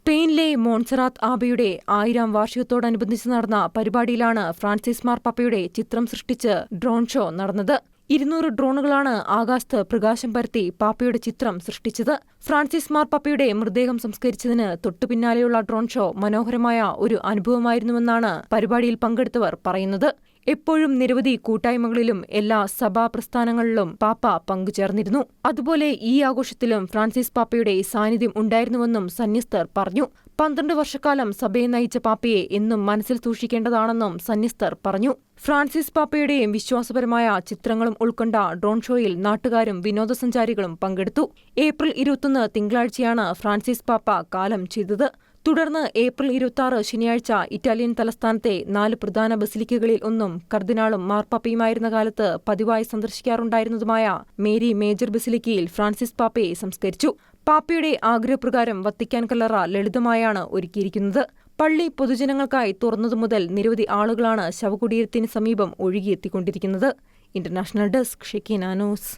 സ്പെയിനിലെ മോൺസറാത്ത് ആബയുടെ 1000ാം വാർഷികത്തോടനുബന്ധിച്ച് നടന്ന പരിപാടിയിലാണ് ഫ്രാൻസിസ് മാർപ്പാപ്പയുടെ ചിത്രം സൃഷ്ടിച്ച് ഡ്രോൺ ഷോ നടന്നത്. 200 ഡ്രോണുകളാണ് ആകാശത്ത് പ്രകാശം പരത്തി പാപ്പയുടെ ചിത്രം സൃഷ്ടിച്ചത്. ഫ്രാൻസിസ് മാർപ്പാപ്പയുടെ മൃതദേഹം സംസ്കരിച്ചതിന് തൊട്ടുപിന്നാലെയുള്ള ഡ്രോൺ ഷോ മനോഹരമായ ഒരു അനുഭവമായിരുന്നുവെന്നാണ് പരിപാടിയിൽ പങ്കെടുത്തവർ പറയുന്നത്. എപ്പോഴും നിരവധി കൂട്ടായ്മകളിലും എല്ലാ സഭാ പ്രസ്ഥാനങ്ങളിലും പാപ്പ പങ്കുചേർന്നിരുന്നു. അതുപോലെ ഈ ആഘോഷത്തിലും ഫ്രാൻസിസ് പാപ്പയുടെ സാന്നിധ്യം ഉണ്ടായിരുന്നുവെന്നും സന്യസ്തർ പറഞ്ഞു. 12 വർഷക്കാലം സഭയെ നയിച്ച പാപ്പയെ എന്നും മനസ്സിൽ സൂക്ഷിക്കേണ്ടതാണെന്നും സന്യസ്തർ പറഞ്ഞു. ഫ്രാൻസിസ് പാപ്പയുടെയും വിശ്വാസപരമായ ചിത്രങ്ങളും ഉൾക്കൊണ്ട ഡ്രോൺ ഷോയിൽ നാട്ടുകാരും വിനോദസഞ്ചാരികളും പങ്കെടുത്തു. ഏപ്രിൽ 21 തിങ്കളാഴ്ചയാണ് ഫ്രാൻസിസ് പാപ്പ കാലം ചെയ്തത്. തുടർന്ന് ഏപ്രിൽ 26 ശനിയാഴ്ച ഇറ്റാലിയൻ തലസ്ഥാനത്തെ 4 പ്രധാന ബസിലിക്കകളിൽ ഒന്നും കർദിനാളും മാർപ്പാപ്പയുമായിരുന്ന കാലത്ത് പതിവായി സന്ദർശിക്കാറുണ്ടായിരുന്നതുമായ മേരി മേജർ ബസിലിക്കയിൽ ഫ്രാൻസിസ് പാപ്പയെ സംസ്കരിച്ചു. പാപ്പയുടെ ആഗ്രഹപ്രകാരം വത്തിക്കാൻ കല്ലറ ലളിതമായാണ് ഒരുക്കിയിരിക്കുന്നത്. പള്ളി പൊതുജനങ്ങൾക്കായി തുറന്നതുമുതൽ നിരവധി ആളുകളാണ് ശവകുടീരത്തിന് സമീപം ഒഴുകിയെത്തിക്കൊണ്ടിരിക്കുന്നത്. International desk Shekeena news.